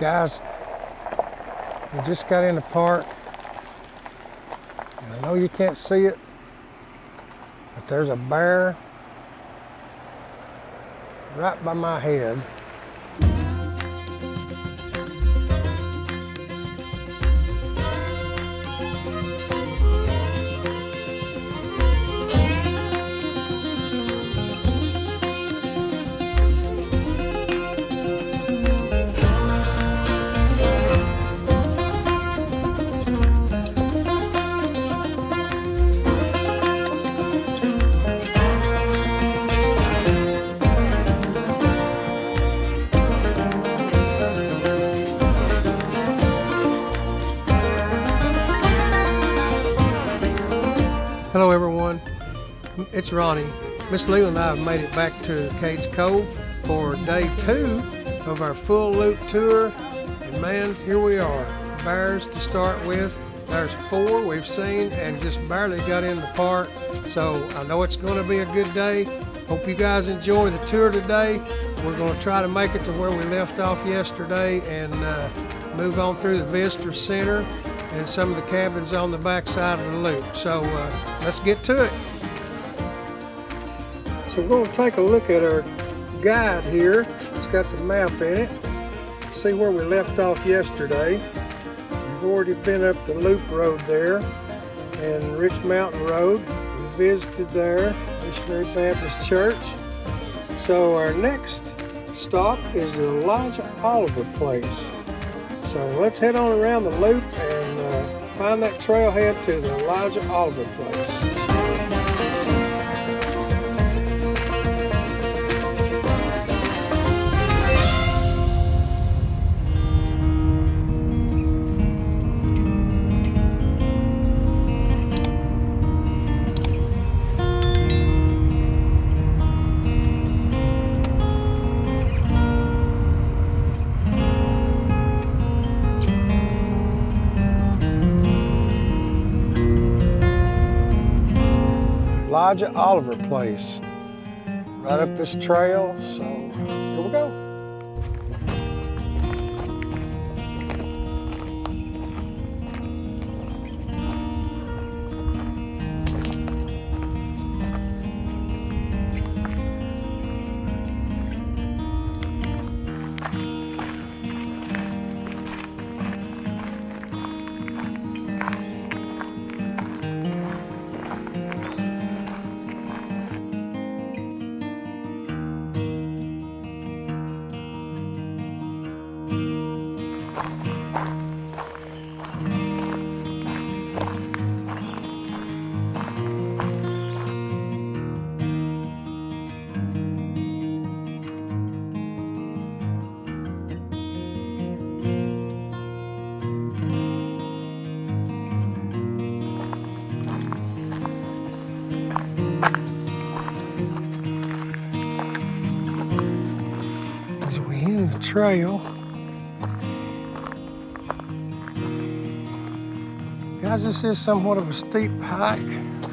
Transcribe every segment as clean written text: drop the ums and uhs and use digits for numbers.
Guys, we just got in the park. And I know you can't see it, but there's a bear right by my head. Hello everyone, it's Ronnie. Miss Lelia and I have made it back to Cades Cove for day 2 of our full loop tour. And man, here we are. Bears to start with. There's 4 we've seen and just barely got in the park. So I know it's going to be a good day. Hope you guys enjoy the tour today. We're going to try to make it to where we left off yesterday and move on through the visitor center and some of the cabins on the back side of the loop. So let's get to it. So we're going to take a look at our guide here. It's got the map in it. See where we left off yesterday. We've already been up the loop road there and Rich Mountain Road. We visited there, Missionary Baptist Church. So our next stop is the Elijah Oliver place. So let's head on around the loop and find that trailhead to the Elijah Oliver place. Elijah Oliver place, right up this trail, so here we go. Trail. Guys, this is somewhat of a steep hike,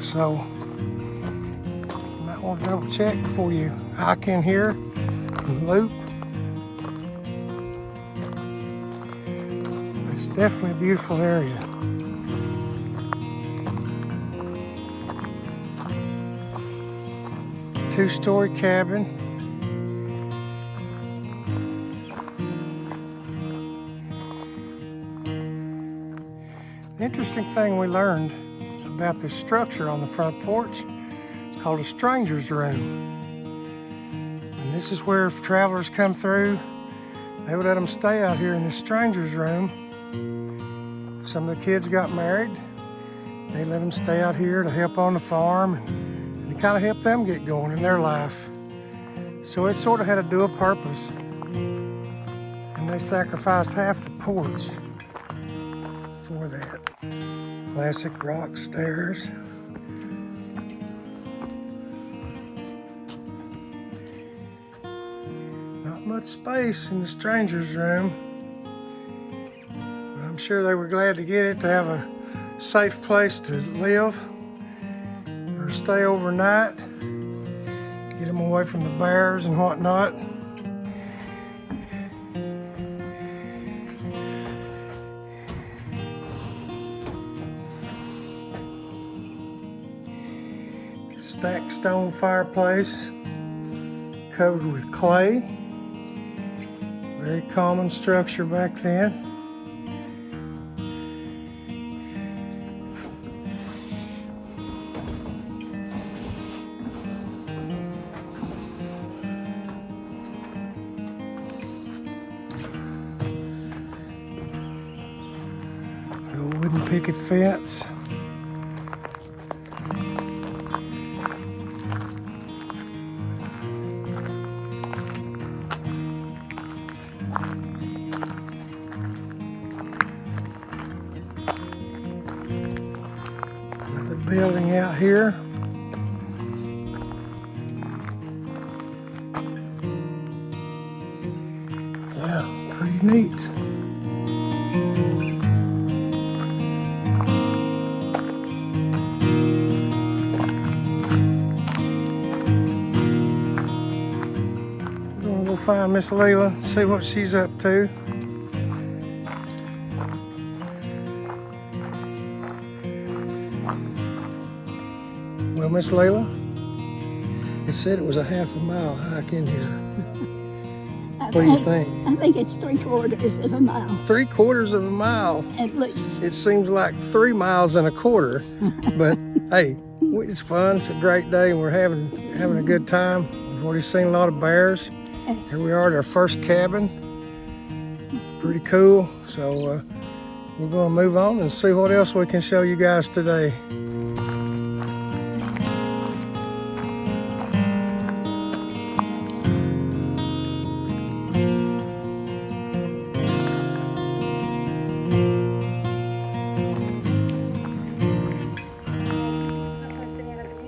so you might want to double check before you hike in here and loop. It's definitely a beautiful area. Two-story cabin. The interesting thing we learned about this structure on the front porch is called a stranger's room. And this is where if travelers come through, they would let them stay out here in this stranger's room. If some of the kids got married, they let them stay out here to help on the farm and to kind of help them get going in their life. So it sort of had a dual purpose. And they sacrificed half the porch for that. Classic rock stairs. Not much space in the stranger's room. But I'm sure they were glad to get it to have a safe place to live or stay overnight. Get them away from the bears and whatnot. Stacked stone fireplace covered with clay. Very common structure back then. A wooden picket fence. Another building out here. Yeah, pretty neat. We'll find Miss Lelia, see what she's up to. Well, Miss Lelia, it said it was a half a mile hike in here. What do you think? I think it's 3/4 of a mile. 3/4 of a mile. At least. It seems like 3 miles and a quarter, but hey, it's fun. It's a great day, and we're having a good time. We've already seen a lot of bears. Yes. Here we are at our first cabin. Pretty cool. So we're going to move on and see what else we can show you guys today.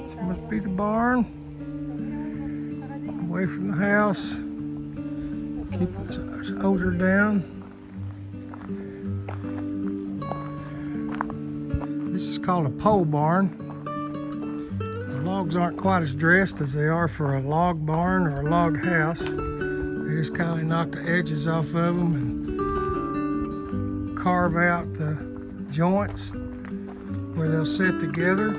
This must be the barn. Away from the house. Keep the odor down. This is called a pole barn. The logs aren't quite as dressed as they are for a log barn or a log house. They just kind of knock the edges off of them and carve out the joints where they'll sit together.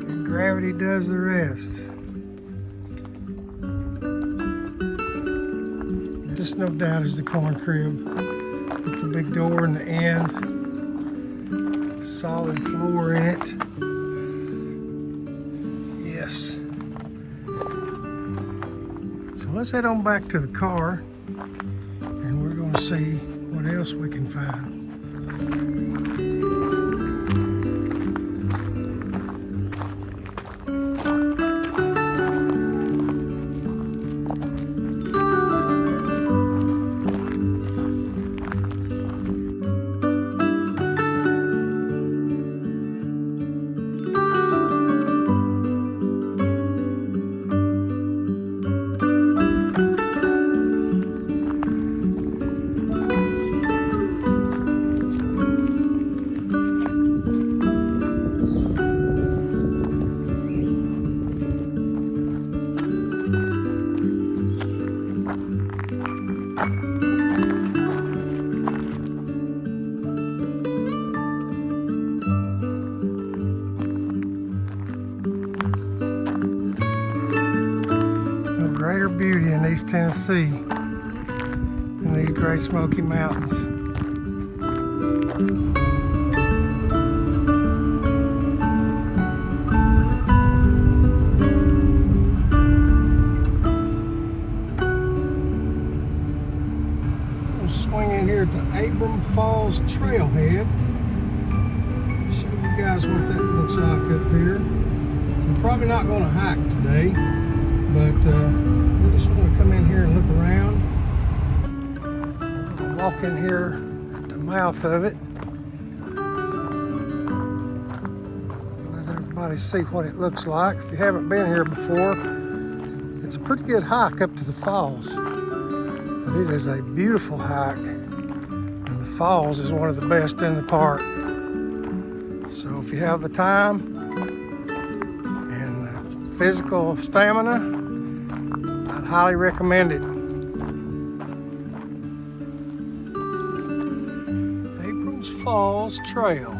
And gravity does the rest. This, no doubt, is the corn crib with the big door in the end, solid floor in it. Yes. So let's head on back to the car and we're going to see what else we can find. Greater beauty in East Tennessee than these Great Smoky Mountains. We'll swing in here at the Abrams Falls trailhead. Show you guys what that looks like up here. We're probably not going to hike today, but we just want to come in here and look around. We're going to walk in here at the mouth of it. Let everybody see what it looks like. If you haven't been here before, it's a pretty good hike up to the falls. But it is a beautiful hike, and the falls is one of the best in the park. So if you have the time and physical stamina, I'd highly recommend it. Abrams Falls Trail,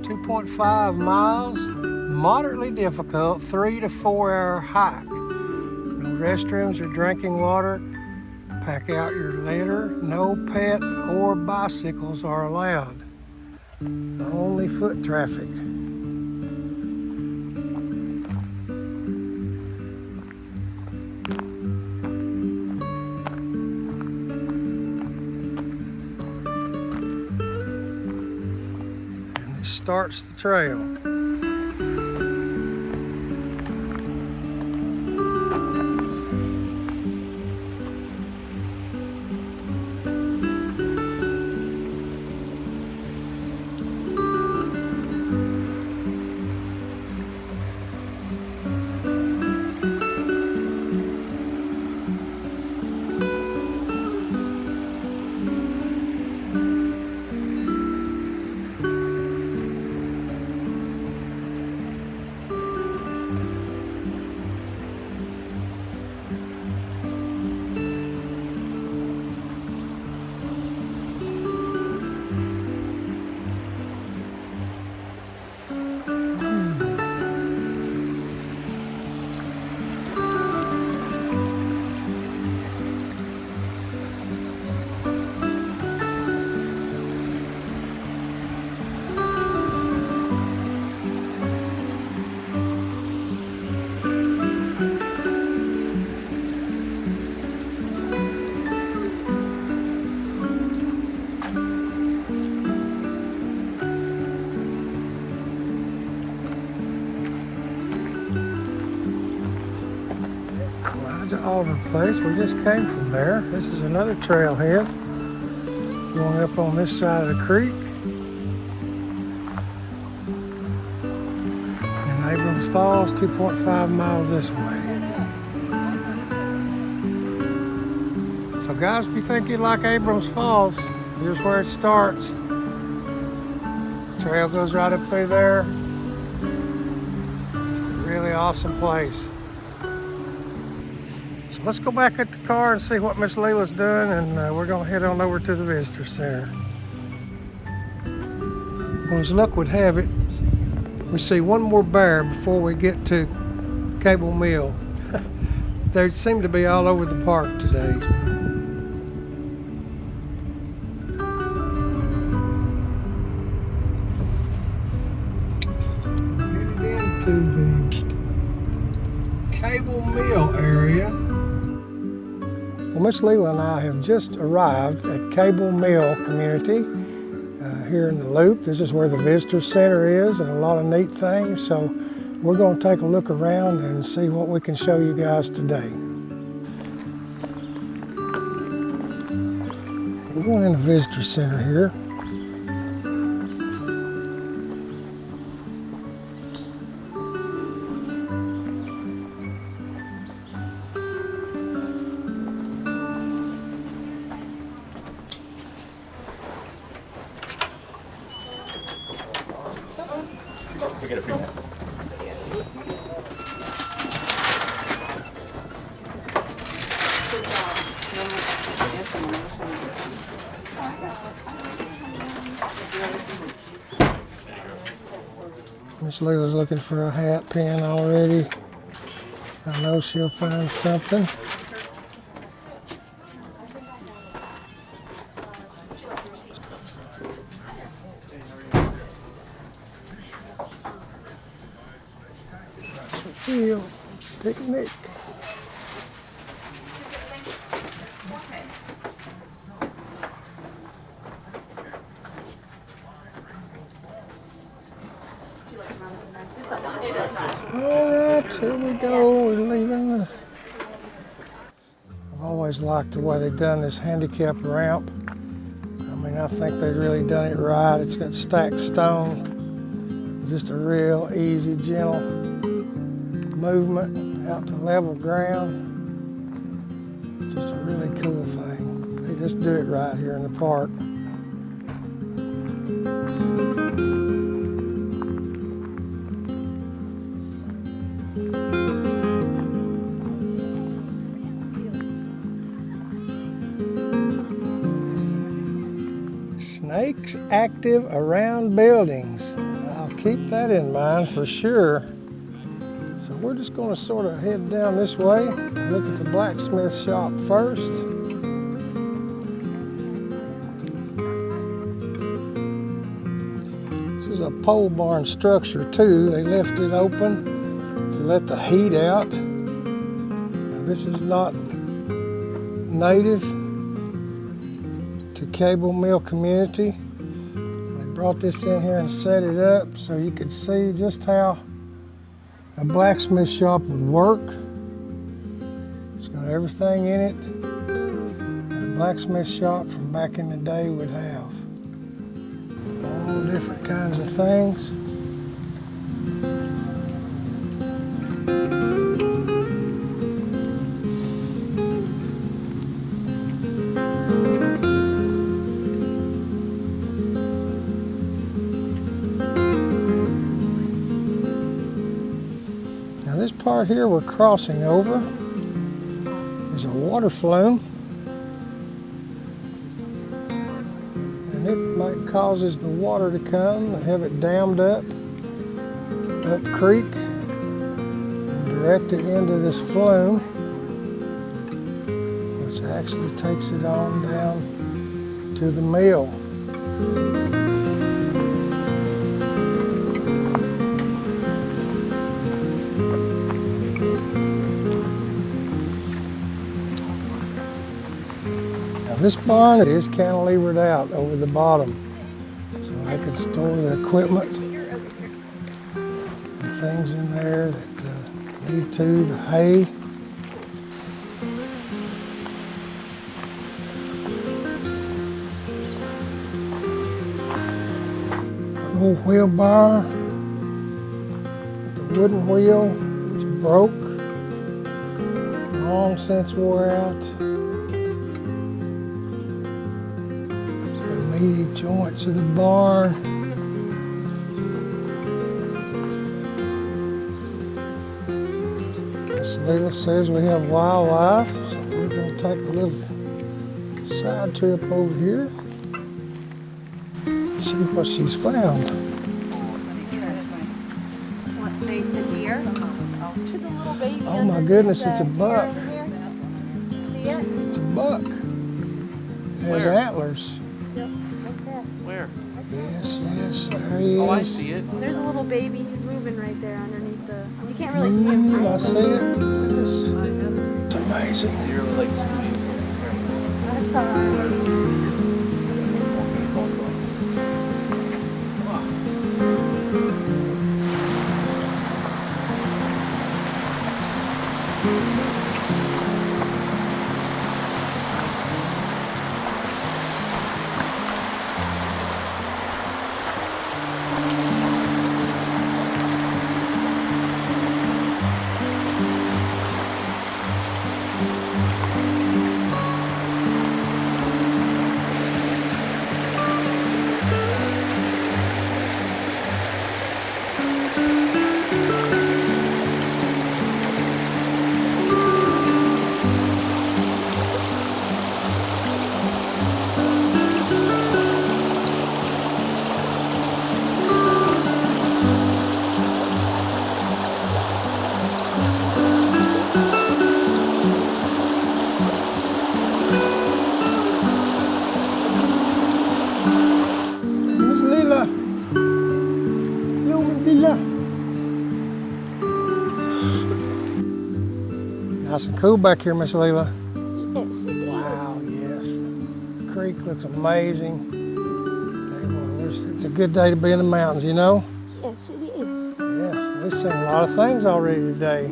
2.5 miles, moderately difficult, 3 to 4 hour hike. No restrooms or drinking water. Pack out your litter. No pet or bicycles are allowed. Only foot traffic. And this starts the trail. Alder place. We just came from there. This is another trailhead going up on this side of the creek. And Abrams Falls, 2.5 miles this way. So guys, if you think you like Abrams Falls, here's where it starts. Trail goes right up through there. Really awesome place. Let's go back at the car and see what Miss Leila's doing, and we're gonna head on over to the visitor center. Well, as luck would have it, we see one more bear before we get to Cable Mill. They seem to be all over the park today. Headed into the Cable Mill area. Well, Miss Lelia and I have just arrived at Cable Mill Community here in the Loop. This is where the visitor center is and a lot of neat things. So we're going to take a look around and see what we can show you guys today. We're going in the visitor center here. Get a free hat. Miss Leila's looking for a hat pin already. I know she'll find something. Field picnic. Alright, here we go. We're leaving. I've always liked the way they've done this handicap ramp. I mean, I think they've really done it right. It's got stacked stone. Just a real easy, gentle movement out to level ground. Just a really cool thing. They just do it right here in the park. Snakes active around buildings. keep that in mind for sure. So we're just going to sort of head down this way and look at the blacksmith shop first. This is a pole barn structure too. They left it open to let the heat out. Now, this is not native to Cable Mill community. They brought this in here and set it up so you could see just how a blacksmith shop would work. It's got everything in it that a blacksmith shop from back in the day would have. All different kinds of things. This part here we're crossing over is a water flume, and it might causes the water to come. They have it dammed up creek and direct it into this flume, which actually takes it on down to the mill. This barn is cantilevered out over the bottom, so I could store the equipment and things in there that need to, the hay. An old wheelbarrow with the wooden wheel. It's broke, long since wore out. Meaty joints of the barn. Miss Lelia says we have wildlife, so we're going to take a little side trip over here. See what she's found. What, the deer? Oh my goodness, it's a buck. See it? It's a buck. It has antlers. Where? Yes, there he is. Oh, I see it. There's a little baby. He's moving right there underneath the. You can't really see him too. I see it. It's amazing. Zero Lake Studios. I saw it. Nice and cool back here, Miss Lelia. Yes, it is. Wow, yes. The creek looks amazing. Tell you what, it's a good day to be in the mountains, you know? Yes, it is. Yes, we've seen a lot of things already today.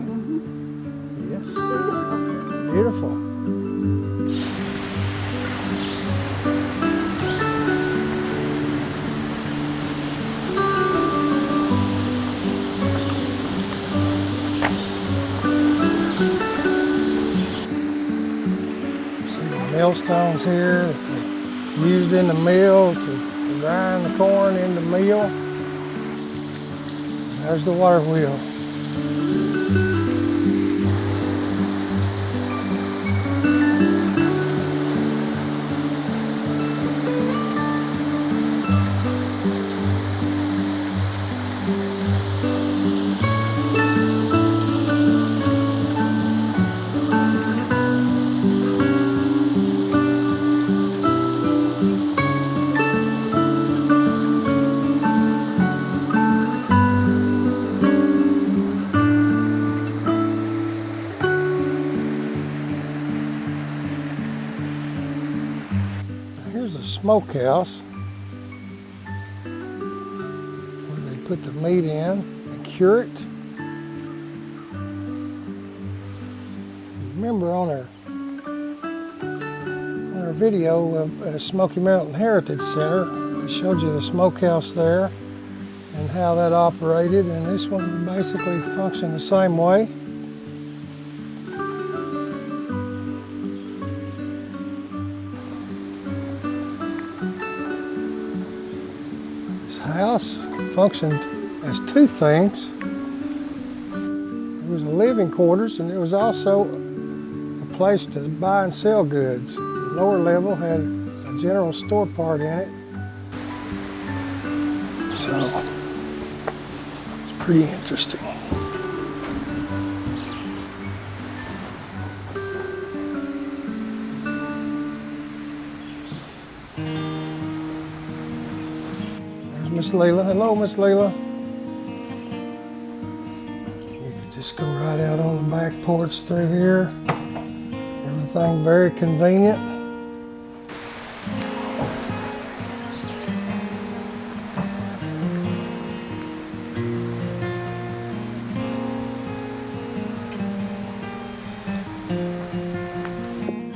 Yes, beautiful. Millstones here that they used in the mill to grind the corn in the mill. And there's the water wheel. a smokehouse where they put the meat in and cure it. Remember on our video of Smoky Mountain Heritage Center, we showed you the smokehouse there and how that operated, and this one basically functioned the same way. This house functioned as two things. It was a living quarters, and it was also a place to buy and sell goods. The lower level had a general store part in it. So it's pretty interesting. There's Miss Leela. Hello, Miss Leela. You could just go right out on the back porch through here. Everything very convenient.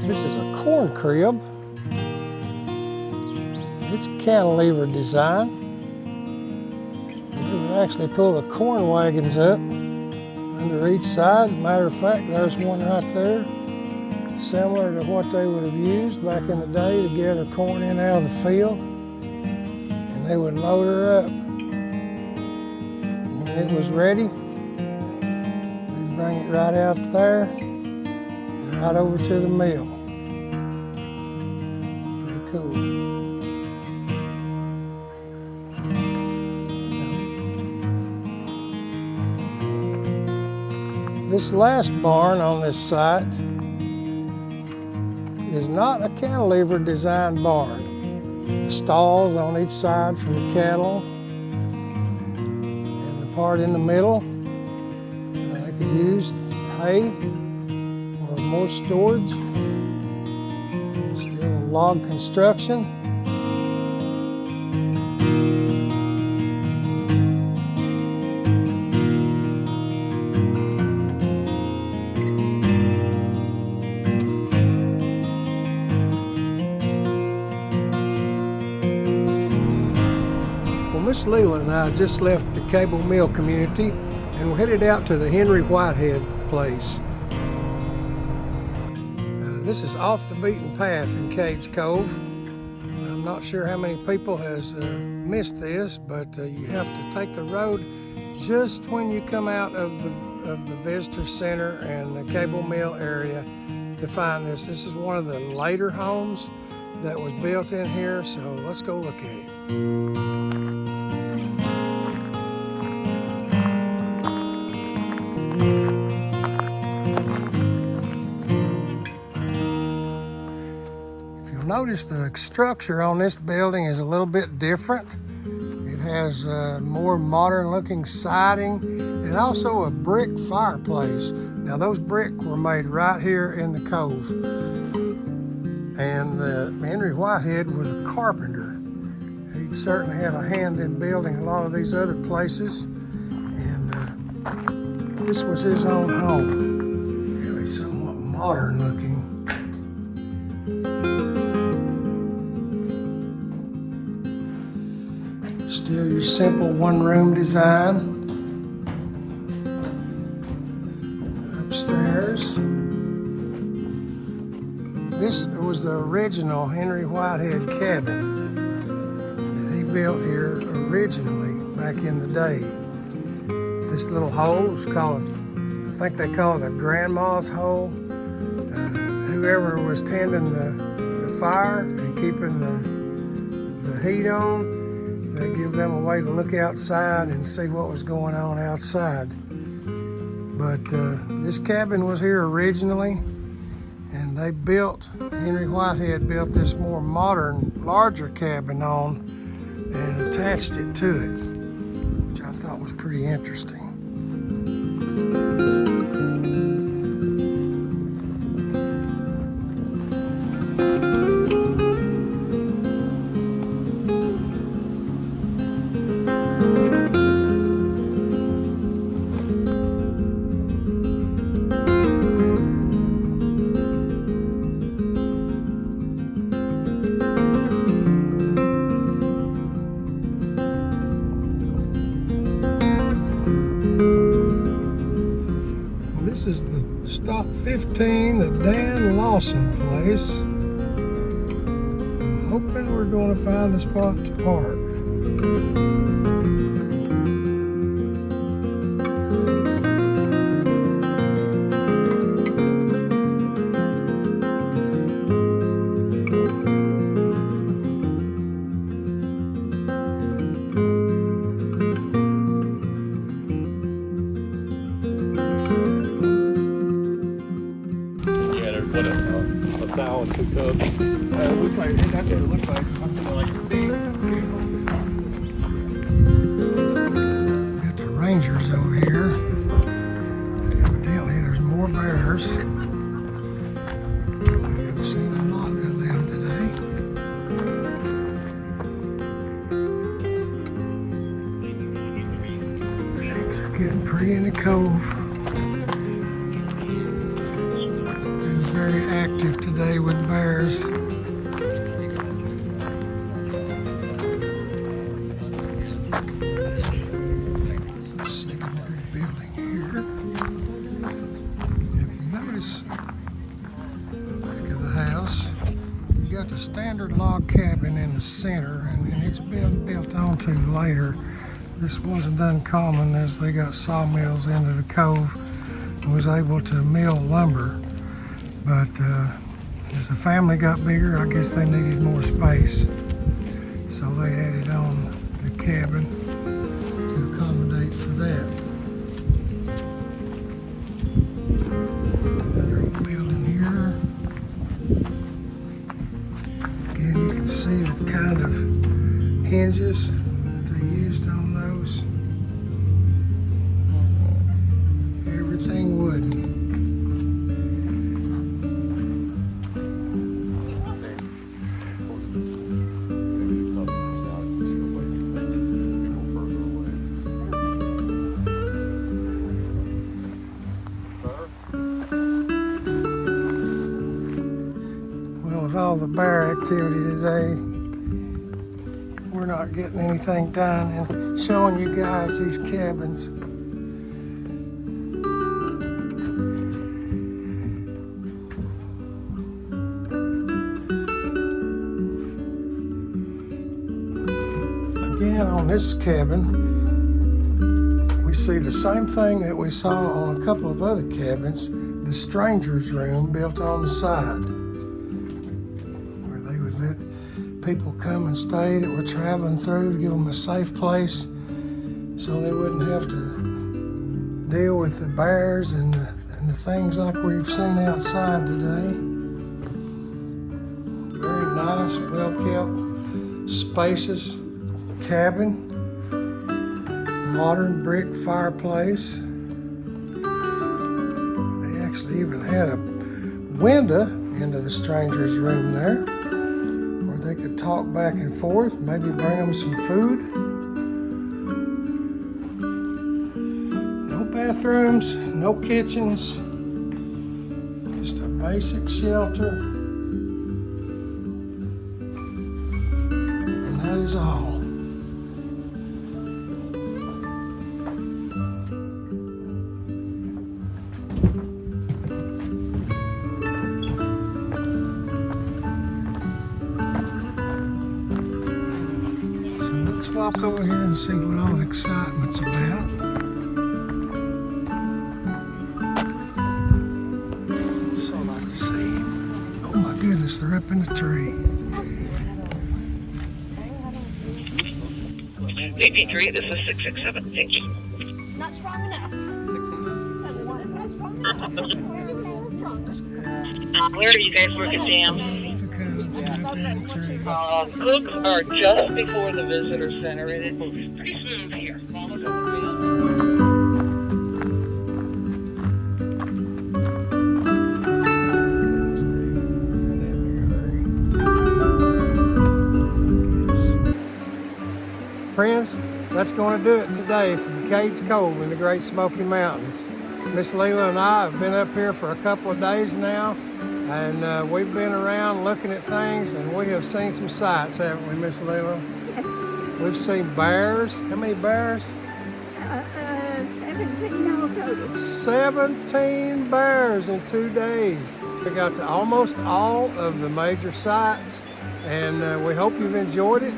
This is a corn crib. It's cantilever design. You would actually pull the corn wagons up under each side. Matter of fact, there's one right there, similar to what they would have used back in the day to gather corn in out of the field. And they would load her up. And when it was ready, they'd bring it right out there, right over to the mill. Pretty cool. This last barn on this site is not a cantilever designed barn. The stalls on each side for the cattle and the part in the middle, they could use hay or more storage. Still log construction. Miss Lelia and I just left the cable mill community and we're headed out to the Henry Whitehead place. This is off the beaten path in Cades Cove. I'm not sure how many people has missed this, but you have to take the road just when you come out of the visitor center and the cable mill area to find this. This is one of the later homes that was built in here, so let's go look at it. Notice the structure on this building is a little bit different. It has more modern looking siding and also a brick fireplace. Now those brick were made right here in the cove. And Henry Whitehead was a carpenter. He certainly had a hand in building a lot of these other places. And this was his own home. Really somewhat modern looking. Still your simple one-room design. Upstairs. This was the original Henry Whitehead cabin that he built here originally back in the day. This little hole was called, I think they call it a grandma's hole. Whoever was tending the fire and keeping the heat on, they give them a way to look outside and see what was going on outside. But this cabin was here originally, and they built, Henry Whitehead built this more modern, larger cabin on and attached it to it, which I thought was pretty interesting. Lawson place. I'm hoping we're going to find a spot to park. A sow and 2 cubs. It looks like, that's what it looks like. Got the rangers over here. Evidently there's more bears. We have seen a lot of them today. Things are getting pretty in the cove. Very active today with bears. Secondary building here. If you notice, back of the house, you got the standard log cabin in the center, and it's been built onto later. This wasn't uncommon as they got sawmills into the cove and was able to mill lumber. But as the family got bigger, I guess they needed more space. So they added on the cabin to accommodate for that. Another old building here. Again, you can see the kind of hinges that they used on those. Everything wooden. With all the bear activity today, we're not getting anything done and showing you guys these cabins. Again, on this cabin, we see the same thing that we saw on a couple of other cabins, the stranger's room built on the side. Let people come and stay that were traveling through to give them a safe place so they wouldn't have to deal with the bears and the things like we've seen outside today. Very nice, well-kept, spacious cabin, modern brick fireplace. They actually even had a window into the stranger's room there. They could talk back and forth, maybe bring them some food. No bathrooms, no kitchens, just a basic shelter. And that is all. Let's walk over here and see what all the excitement's about. So nice to see. Oh my goodness, they're up in the tree. 83, this is 667. Thank you. Not strong enough. Where are you guys working, Sam? The cubs are up in the tree. Cooks are just before the visitor center, and it moves pretty smooth here. Mama's over Friends, that's going to do it today from Cades Cove in the Great Smoky Mountains. Miss Lelia and I have been up here for a couple of days now, and we've been around looking at things, and we have seen some sights, haven't we, Miss Lelia? We've seen bears. How many bears? 7 17 altogether. 17 bears in 2 days. We got to almost all of the major sites, and we hope you've enjoyed it.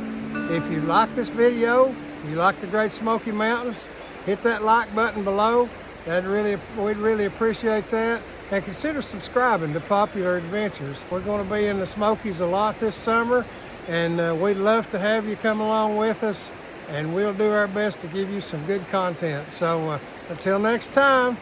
If you like this video, you like the Great Smoky Mountains, hit that like button below. We'd really appreciate that. And consider subscribing to Popular Adventures. We're going to be in the Smokies a lot this summer, and we'd love to have you come along with us, and we'll do our best to give you some good content. So until next time.